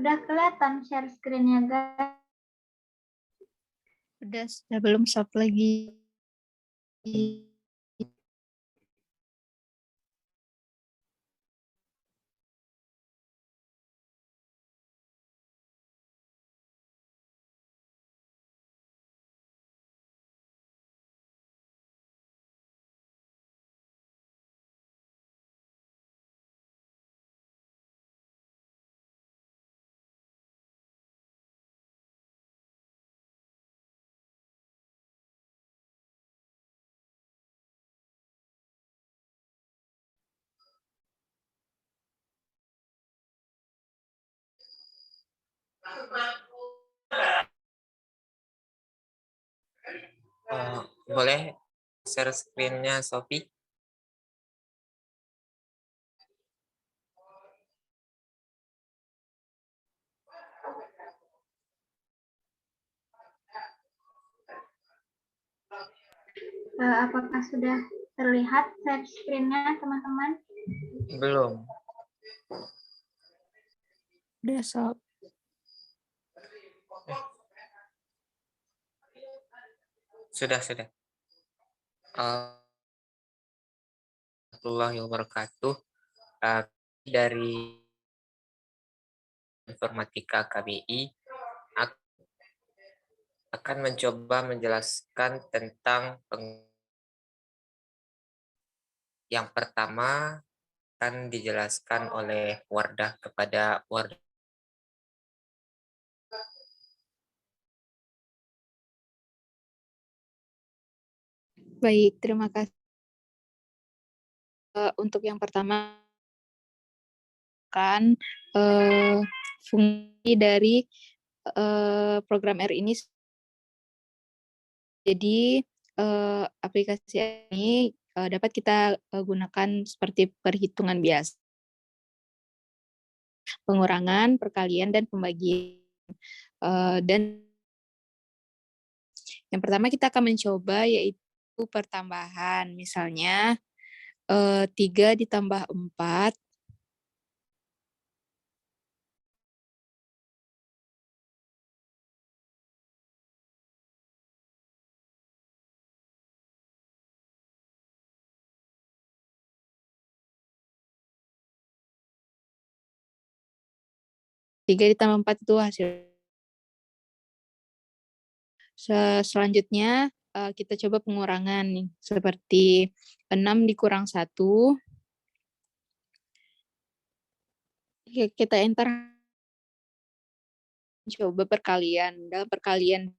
Sudah kelihatan share screen-nya, guys? Sudah belum stop lagi. Boleh share screen-nya Sophie? Apakah sudah terlihat share screen-nya, teman-teman? Belum. Udah stop. Sudah. Warahmatullahi wabarakatuh. Dari Informatika KBI akan mencoba menjelaskan tentang yang pertama akan dijelaskan oleh Wardah kepada Wardah. Baik, terima kasih. Untuk yang pertama kan fungsi dari program R ini. Jadi aplikasi ini dapat kita gunakan seperti perhitungan biasa, pengurangan, perkalian, dan pembagian. Dan yang pertama kita akan mencoba yaitu pertambahan. Misalnya 3 ditambah 4. Tiga ditambah 4 itu hasil. Selanjutnya kita coba pengurangan nih, seperti 6 dikurang 1. Kita enter, coba perkalian. Dalam perkalian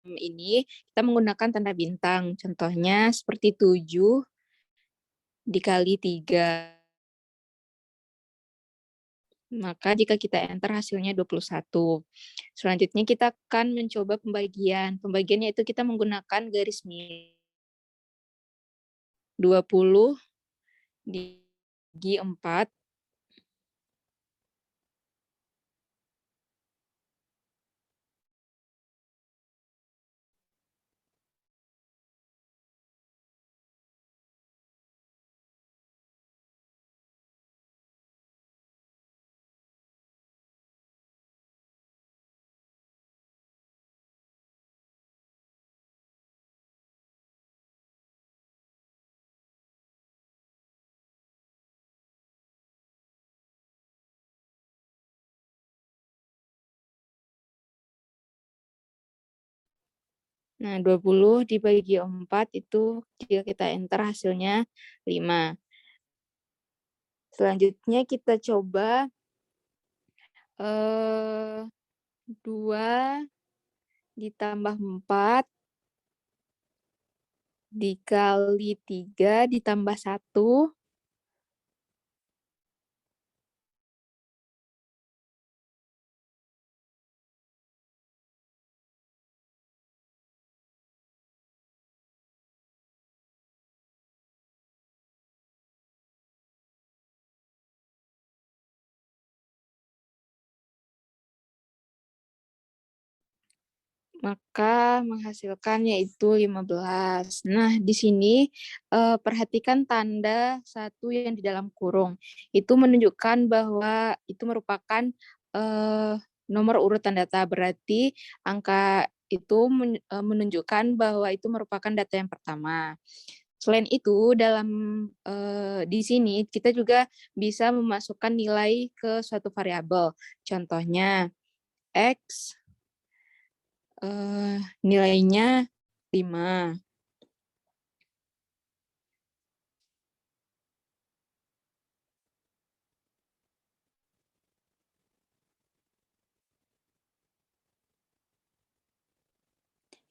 ini kita menggunakan tanda bintang. Contohnya seperti 7 dikali 3. Maka jika kita enter hasilnya 21. Selanjutnya kita akan mencoba pembagian. Pembagiannya itu kita menggunakan garis miring. 20 dibagi 4. Nah, 20 dibagi 4 itu jika kita enter hasilnya 5. Selanjutnya kita coba 2 ditambah 4 dikali 3 ditambah 1. Maka menghasilkan yaitu 15. Nah, di sini perhatikan tanda 1 yang di dalam kurung. Itu menunjukkan bahwa itu merupakan nomor urutan data, berarti angka itu menunjukkan bahwa itu merupakan data yang pertama. Selain itu, di sini kita juga bisa memasukkan nilai ke suatu variabel. Contohnya, X nilainya 5.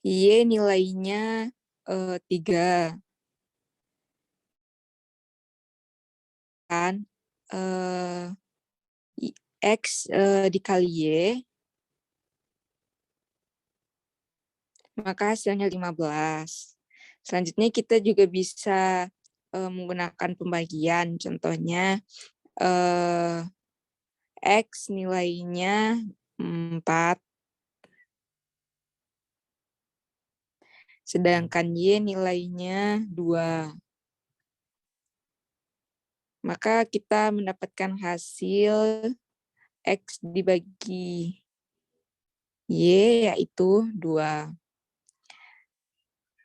Y nilainya 3. Kan X dikali Y, maka hasilnya 15. Selanjutnya kita juga bisa menggunakan pembagian. Contohnya X nilainya 4, sedangkan Y nilainya 2. Maka kita mendapatkan hasil X dibagi Y yaitu 2.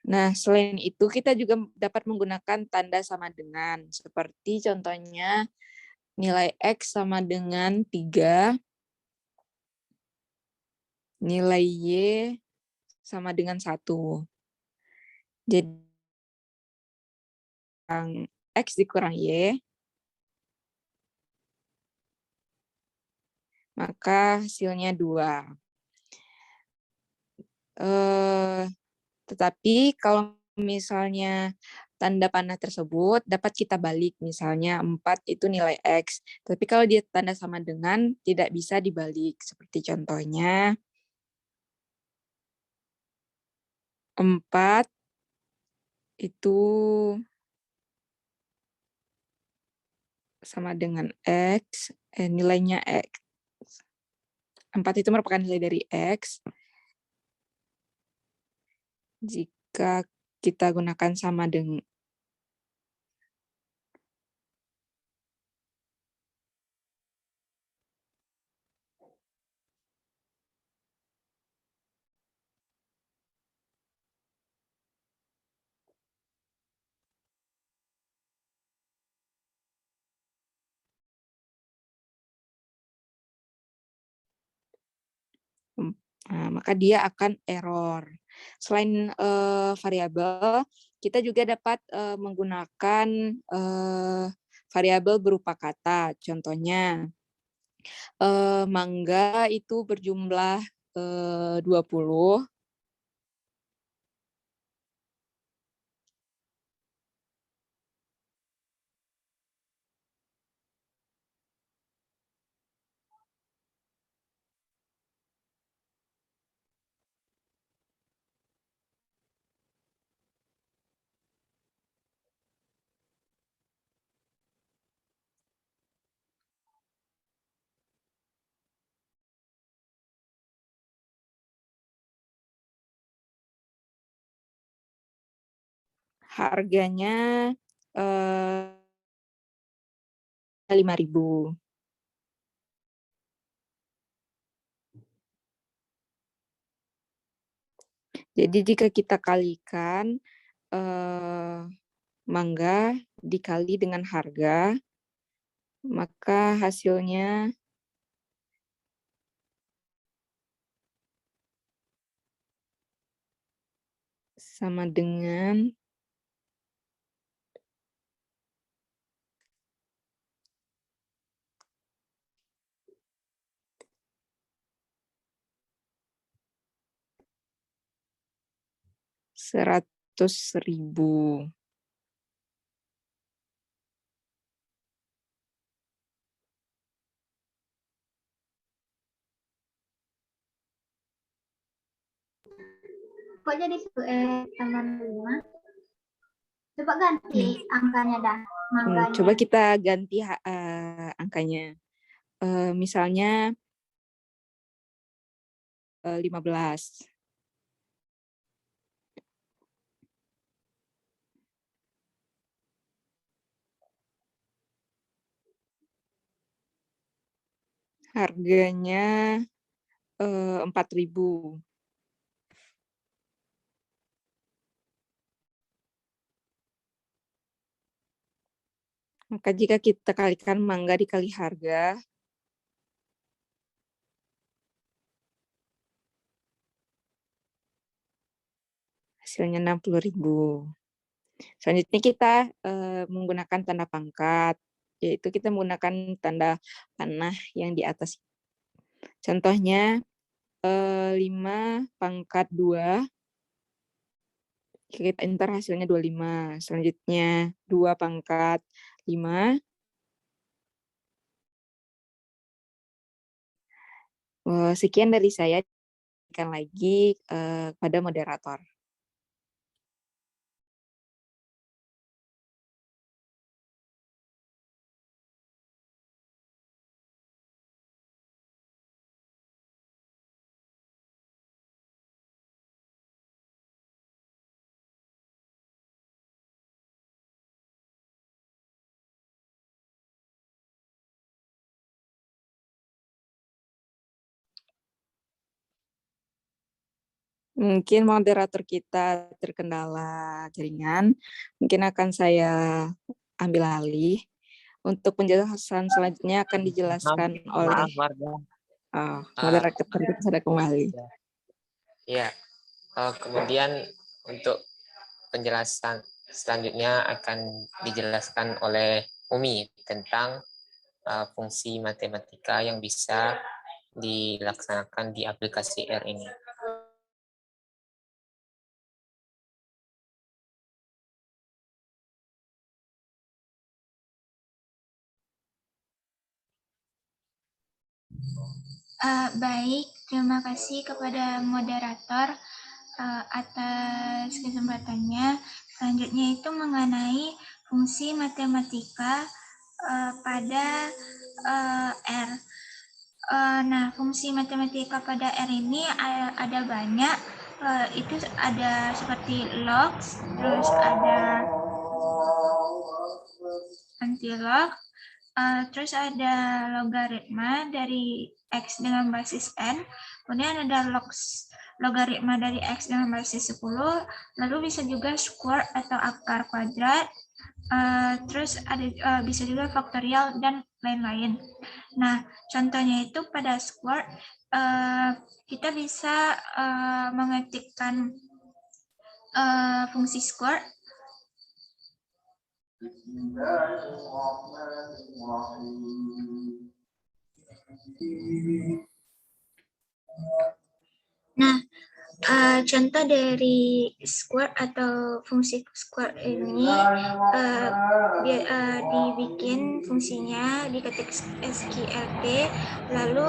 Nah, selain itu kita juga dapat menggunakan tanda sama dengan. Seperti contohnya nilai X sama dengan 3, nilai Y sama dengan 1. Jadi X dikurang Y, maka hasilnya 2. Tetapi kalau misalnya tanda panah tersebut dapat kita balik, misalnya 4 itu nilai X. Tapi kalau dia tanda sama dengan, tidak bisa dibalik. Seperti contohnya, 4 itu sama dengan X, nilainya X. 4 itu merupakan nilai dari X. Jika kita gunakan sama dengan maka dia akan error. Selain variabel, kita juga dapat menggunakan variabel berupa kata. Contohnya, mangga itu berjumlah 20. Harganya 5.000. Jadi jika kita kalikan mangga dikali dengan harga, maka hasilnya sama dengan 100.000. Kok jadi tambah 5? Coba ganti angkanya dah. Mangganya. Coba kita ganti angkanya. Misalnya 15. Harganya 4.000. Maka jika kita kalikan mangga dikali harga, hasilnya 60.000. Selanjutnya kita menggunakan tanda pangkat, yaitu kita menggunakan tanda panah yang di atas. Contohnya 5 pangkat 2, kita enter hasilnya 25. Selanjutnya 2 pangkat 5. Sekian dari saya, berikan lagi kepada moderator. Mungkin moderator kita terkendala jaringan, mungkin akan saya ambil alih. Untuk penjelasan selanjutnya akan dijelaskan oleh Maaf, Warga. moderator kita sudah kembali. Ya, kemudian untuk penjelasan selanjutnya akan dijelaskan oleh Umi tentang fungsi matematika yang bisa dilaksanakan di aplikasi R ini. Baik, terima kasih kepada moderator atas kesempatannya. Selanjutnya itu mengenai fungsi matematika pada R. Nah, fungsi matematika pada R ini ada banyak. Itu ada seperti logs, terus ada antilog, terus ada logaritma dari X dengan basis N, kemudian ada logaritma dari X dengan basis 10, lalu bisa juga square atau akar kuadrat, terus ada bisa juga faktorial dan lain-lain. Nah, contohnya itu pada square, kita bisa mengetikkan fungsi square. Nah, contoh dari square atau fungsi square ini dibikin fungsinya, diketik SQRT, lalu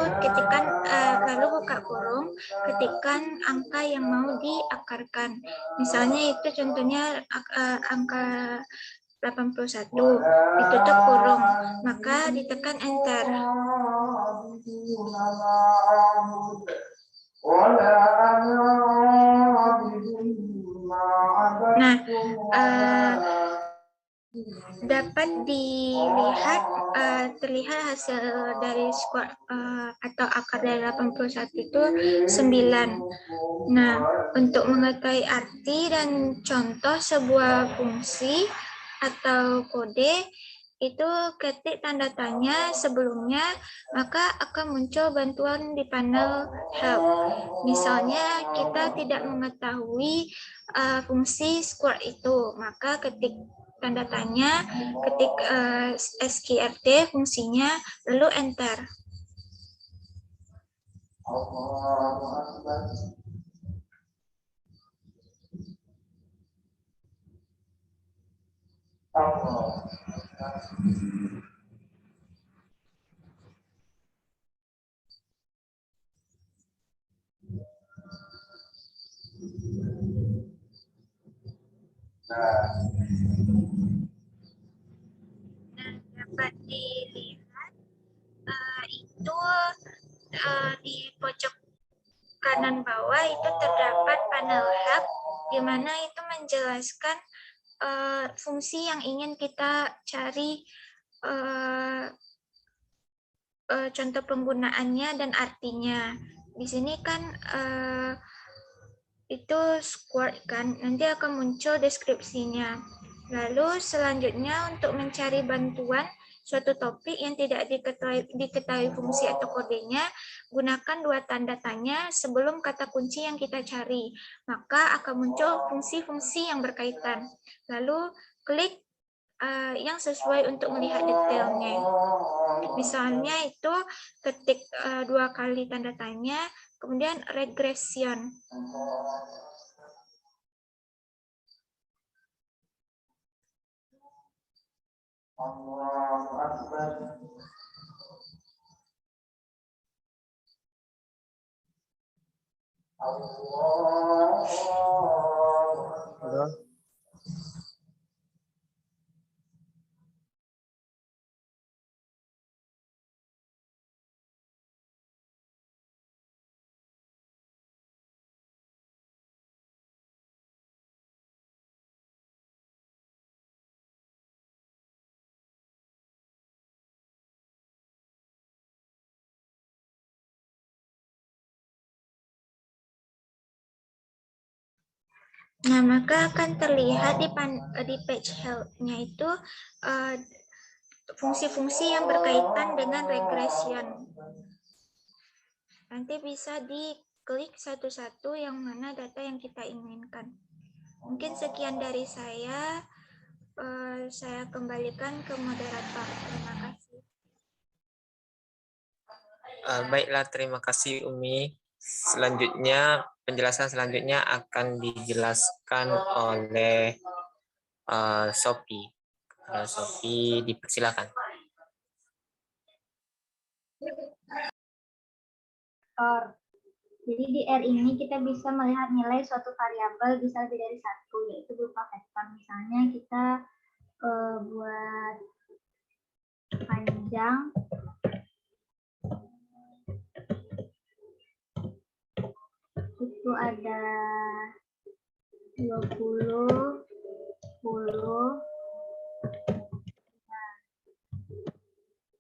lalu buka kurung, ketikkan angka yang mau diakarkan. Misalnya itu contohnya angka 81, ditutup kurung, maka ditekan enter. Nah, dapat dilihat terlihat hasil dari square atau akar dari 81 itu 9. Nah, untuk mengetahui arti dan contoh sebuah fungsi atau kode, itu ketik tanda tanya sebelumnya, maka akan muncul bantuan di panel help. Misalnya kita tidak mengetahui fungsi square itu, maka ketik tanda tanya, ketik SQRT fungsinya, lalu enter. Dapat dilihat itu di pojok kanan bawah itu terdapat panel help, di mana itu menjelaskan fungsi yang ingin kita cari contoh penggunaannya dan artinya. Di sini kan itu squared kan, nanti akan muncul deskripsinya. Lalu selanjutnya untuk mencari bantuan suatu topik yang tidak diketahui fungsi atau kodenya, gunakan dua tanda tanya sebelum kata kunci yang kita cari. Maka akan muncul fungsi-fungsi yang berkaitan. Lalu klik yang sesuai untuk melihat detailnya. Misalnya itu ketik 2 kali tanda tanya, kemudian regression. Nah, maka akan terlihat di page help-nya itu fungsi-fungsi yang berkaitan dengan regression. Nanti bisa diklik satu-satu yang mana data yang kita inginkan. Mungkin sekian dari saya. Saya kembalikan ke moderator. Terima kasih. Baiklah, terima kasih Umi. Selanjutnya, penjelasan selanjutnya akan dijelaskan oleh Sophie. Sophie, dipersilakan. Jadi di R ini kita bisa melihat nilai suatu variabel bisa lebih dari satu, yaitu berupa vektor. Misalnya kita buat panjang itu ada 20, 10,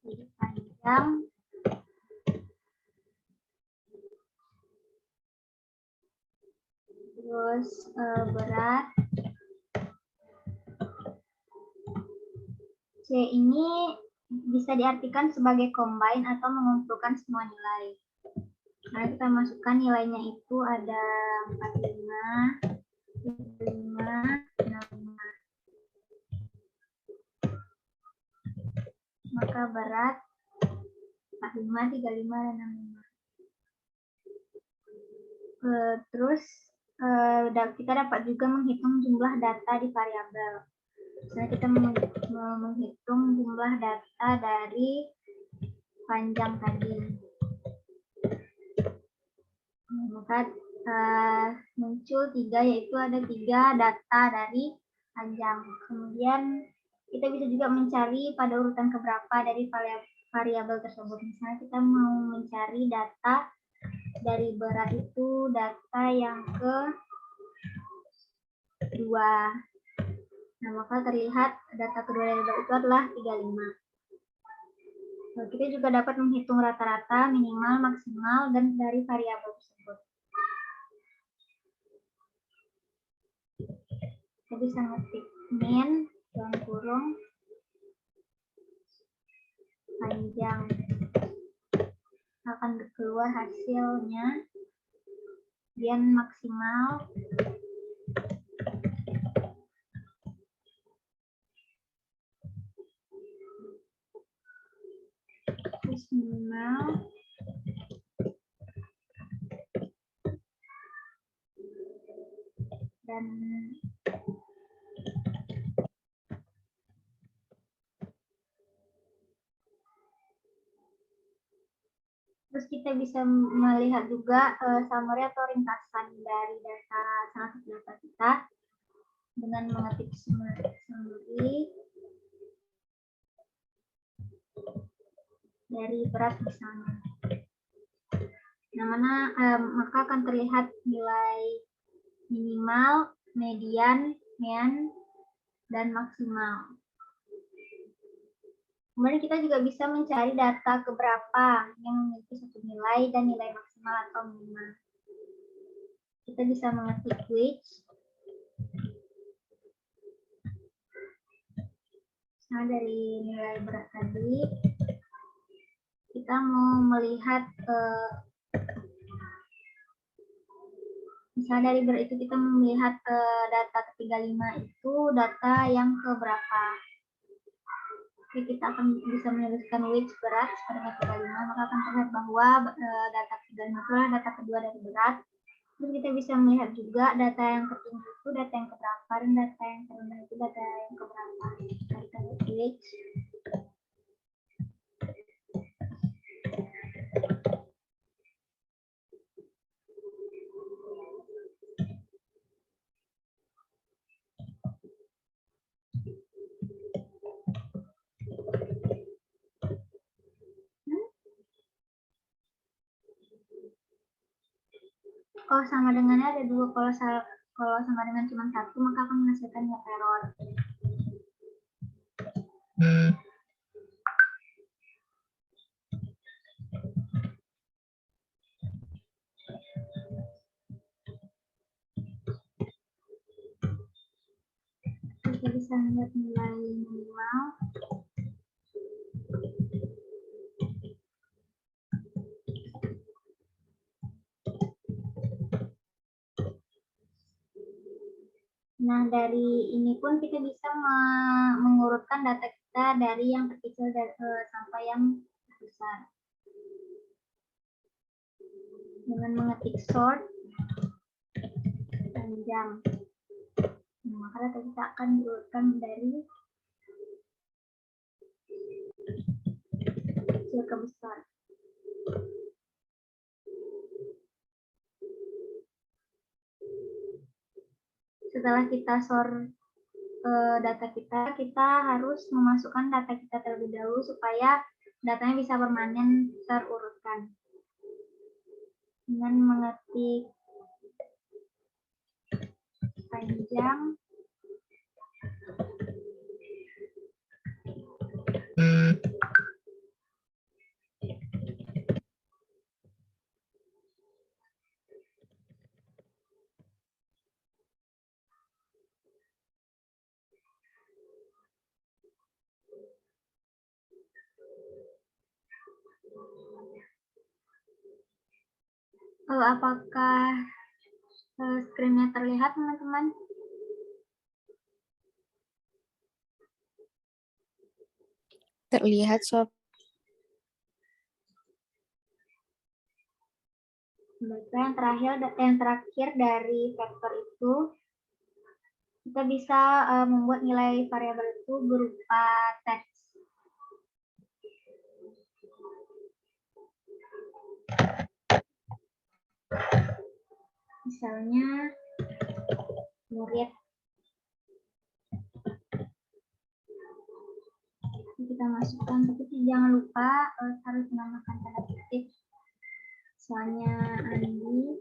jadi panjang terus berat. C ini bisa diartikan sebagai combine atau mengumpulkan semua nilai. Nah, kita masukkan nilainya itu ada 45, 35, 65. Maka berat 45, 35, dan 65. Terus kita dapat juga menghitung jumlah data di variabel. Misalnya kita menghitung jumlah data dari panjang tadi. Maka muncul 3, yaitu ada 3 data dari panjang. Kemudian kita bisa juga mencari pada urutan keberapa dari variabel tersebut. Misalnya kita mau mencari data dari berat itu data yang ke-2. Nah, maka terlihat data kedua dari berat itu adalah 35. Kita juga dapat menghitung rata-rata, minimal, maksimal, dan dari variabel tersebut. Kita bisa ngetik min, dalam kurung, panjang. Akan keluar hasilnya, kemudian maksimal, terus minimal, dan terus kita bisa melihat juga summary atau ringkasan dari data salah satu data kita dengan mengetik summary dari berat misalnya. Nah, maka akan terlihat nilai minimal, median, mean, dan maksimal. Kemudian kita juga bisa mencari data keberapa yang memiliki satu nilai dan nilai maksimal atau minimal. Kita bisa mengetik which. Nah, dari nilai berat tadi, kita mau melihat, misalnya dari berat itu kita melihat data ke-35 itu data yang keberapa. Oke, kita akan bisa menuliskan which berat pada 35, maka akan terlihat bahwa data ke-35 itu adalah data kedua dari berat. Terus kita bisa melihat juga data yang tertinggi itu data yang keberapa, dan data yang terendah itu data yang keberapa. Kita which. Kalau sama dengannya ada dua, kalau sama dengan cuma satu maka akan menghasilkan error. Kita bisa lihat nilai minimal. Nah, dari ini pun kita bisa mengurutkan data kita dari yang terkecil sampai yang terbesar. Dengan mengetik sort panjang. Nah, maka data kita akan diurutkan dari kecil ke besar. Setelah kita sort data kita harus memasukkan data kita terlebih dahulu supaya datanya bisa permanen terurutkan. Dengan mengetik panjang, apakah screen-nya terlihat, teman-teman? Terlihat, Sob. Yang terakhir dari vektor itu, kita bisa membuat nilai variabel itu berupa teks. Misalnya murid. Kita masukkan, tapi jangan lupa harus menambahkan tanda kutip. Misalnya Andi.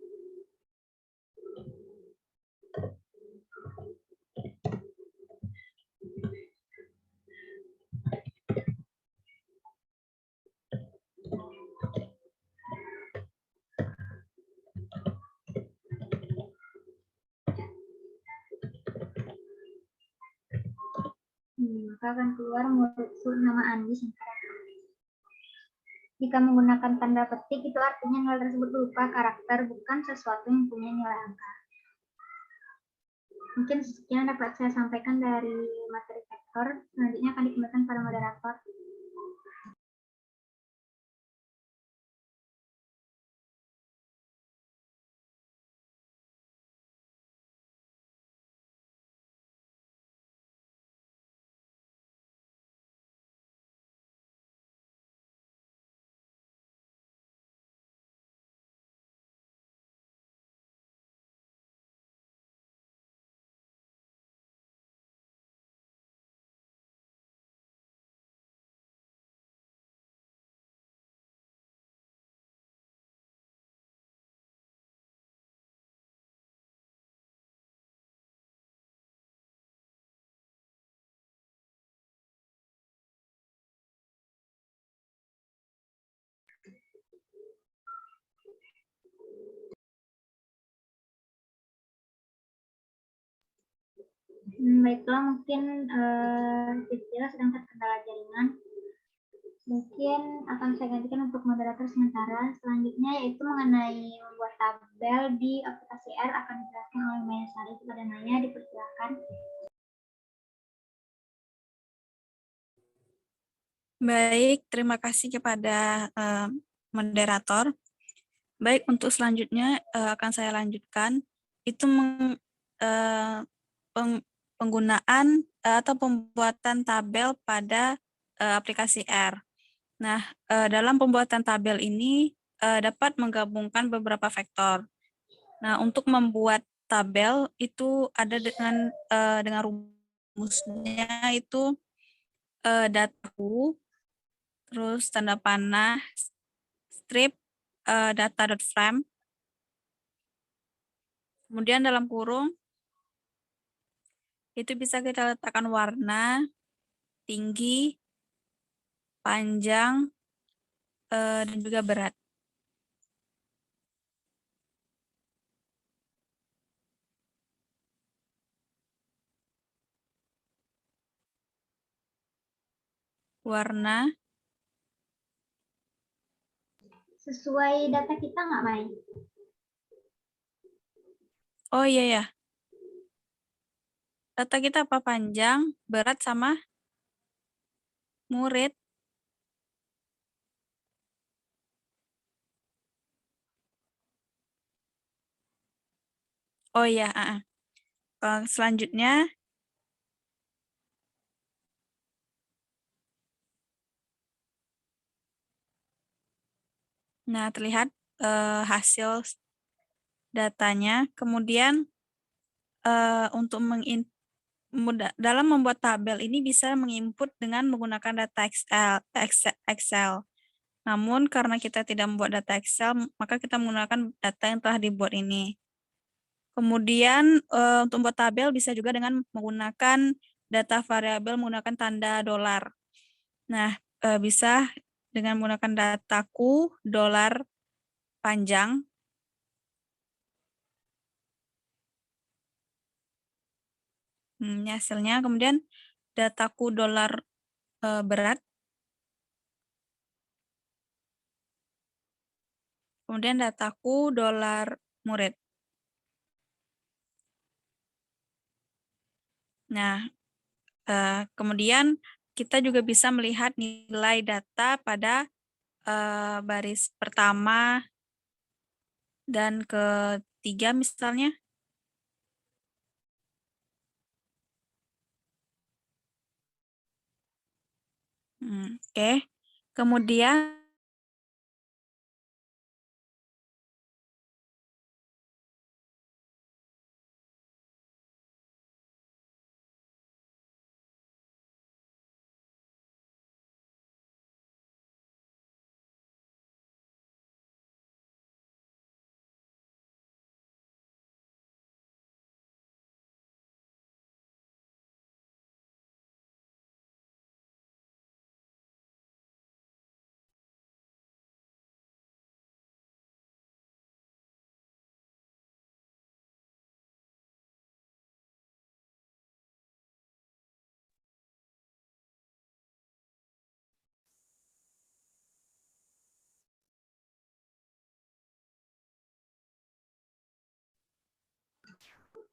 Maka akan keluar murid nama Andi Singkaran. Jika menggunakan tanda petik, itu artinya nilai tersebut berupa karakter, bukan sesuatu yang punya nilai angka. Mungkin sekian dapat saya sampaikan dari materi vektor. Selanjutnya akan dikembalikan pada moderator. Baiklah, mungkin kita sedang terkendala jaringan. Mungkin akan saya gantikan untuk moderator sementara. Selanjutnya yaitu mengenai membuat tabel di aplikasi R akan dijelaskan oleh Maya Sari. Kepada Maya, dipersilakan. Baik, terima kasih kepada moderator. Baik, untuk selanjutnya akan saya lanjutkan. Itu penggunaan atau pembuatan tabel pada aplikasi R. Nah, dalam pembuatan tabel ini dapat menggabungkan beberapa vektor. Nah, untuk membuat tabel itu ada dengan rumusnya itu dataku, terus tanda panah, strip, data.frame, kemudian dalam kurung itu bisa kita letakkan warna, tinggi, panjang, dan juga berat. Warna, Sesuai data kita nggak, Mai? oh iya ya. Data kita apa? Panjang, berat, sama murid. Oh iya, selanjutnya nah terlihat hasil datanya. Kemudian untuk dalam membuat tabel ini bisa menginput dengan menggunakan data Excel. Namun karena kita tidak membuat data Excel, maka kita menggunakan data yang telah dibuat ini. Kemudian untuk membuat tabel bisa juga dengan menggunakan data variabel menggunakan tanda dolar. Nah, bisa dengan menggunakan dataku dolar panjang. Ini hasilnya. Kemudian dataku dolar berat. Kemudian dataku dolar murid. Nah, kemudian kita juga bisa melihat nilai data pada baris pertama dan ketiga misalnya. Oke. Kemudian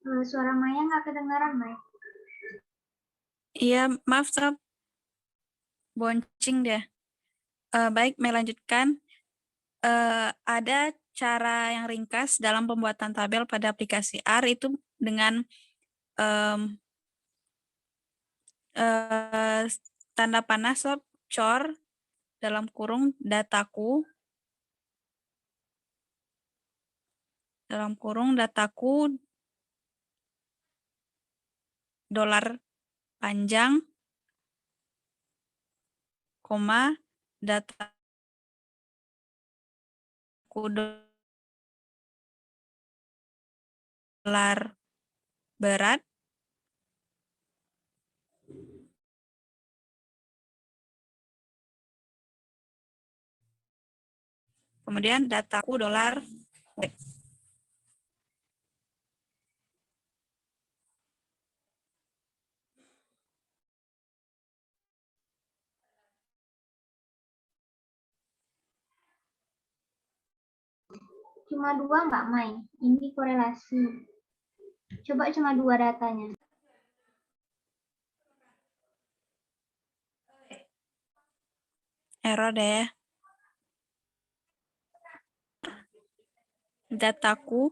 Suara Maya nggak kedengaran, Mai. iya, maaf sob, boncing deh. Baik, Mei lanjutkan. Ada cara yang ringkas dalam pembuatan tabel pada aplikasi R itu dengan tanda panah sob, cor, dalam kurung dataku, dalam kurung dataku dolar panjang, koma, dataku dolar berat, kemudian dataku dolar Cuma 2 nggak, Mai? Ini korelasi. Coba cuma 2 datanya. Error deh. Dataku,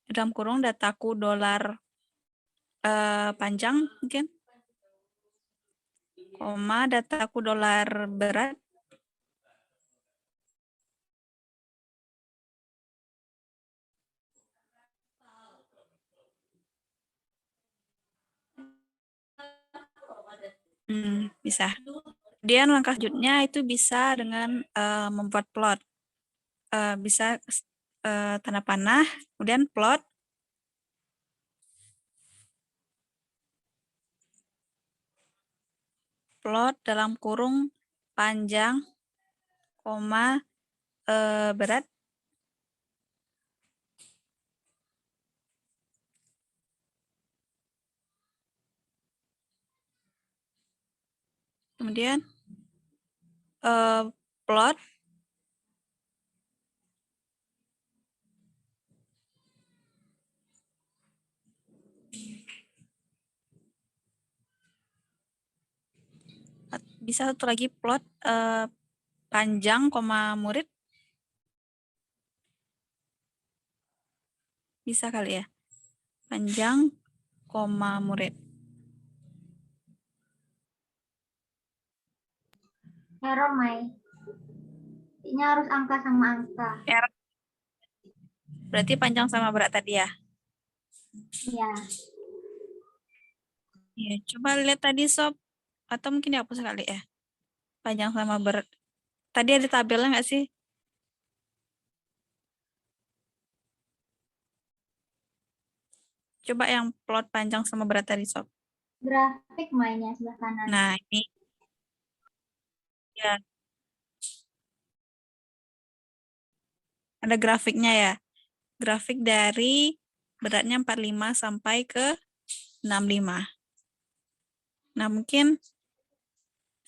dalam kurung dataku dolar panjang mungkin, koma dataku dolar berat. Bisa. Kemudian langkah selanjutnya itu bisa dengan membuat plot. Bisa tanda panah, kemudian plot. Plot dalam kurung panjang, koma berat. Kemudian plot bisa satu lagi plot panjang, koma murid. Bisa kali ya. Panjang, koma murid. Error, Mai. Ini harus angka sama angka. Error. Berarti panjang sama berat tadi ya? Iya. Ya, coba lihat tadi sob. Atau mungkin dihapus sekali ya. Panjang sama berat. Tadi ada tabelnya nggak sih? Coba yang plot panjang sama berat tadi sob. Grafik mainnya sebelah kanan. Nah, ini. Ya. Ada grafiknya ya. Grafik dari beratnya 45 sampai ke 65. Nah, mungkin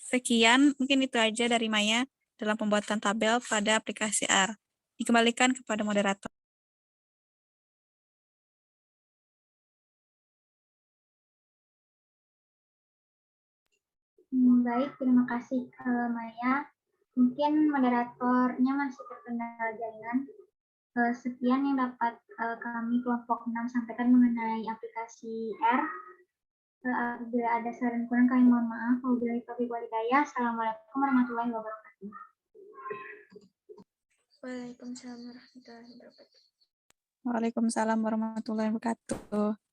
sekian, mungkin itu aja dari Maya dalam pembuatan tabel pada aplikasi R. Dikembalikan kepada moderator. Baik, terima kasih Maya. Mungkin moderatornya masih terkendala jaringan. Sekian yang dapat kami kelompok 6 sampaikan mengenai aplikasi R. Apabila ada saran kurang kami mohon maaf. Wabillahi taufiq wal hidayah. Assalamualaikum warahmatullahi wabarakatuh. Waalaikumsalam warahmatullahi wabarakatuh. Waalaikumsalam warahmatullahi wabarakatuh.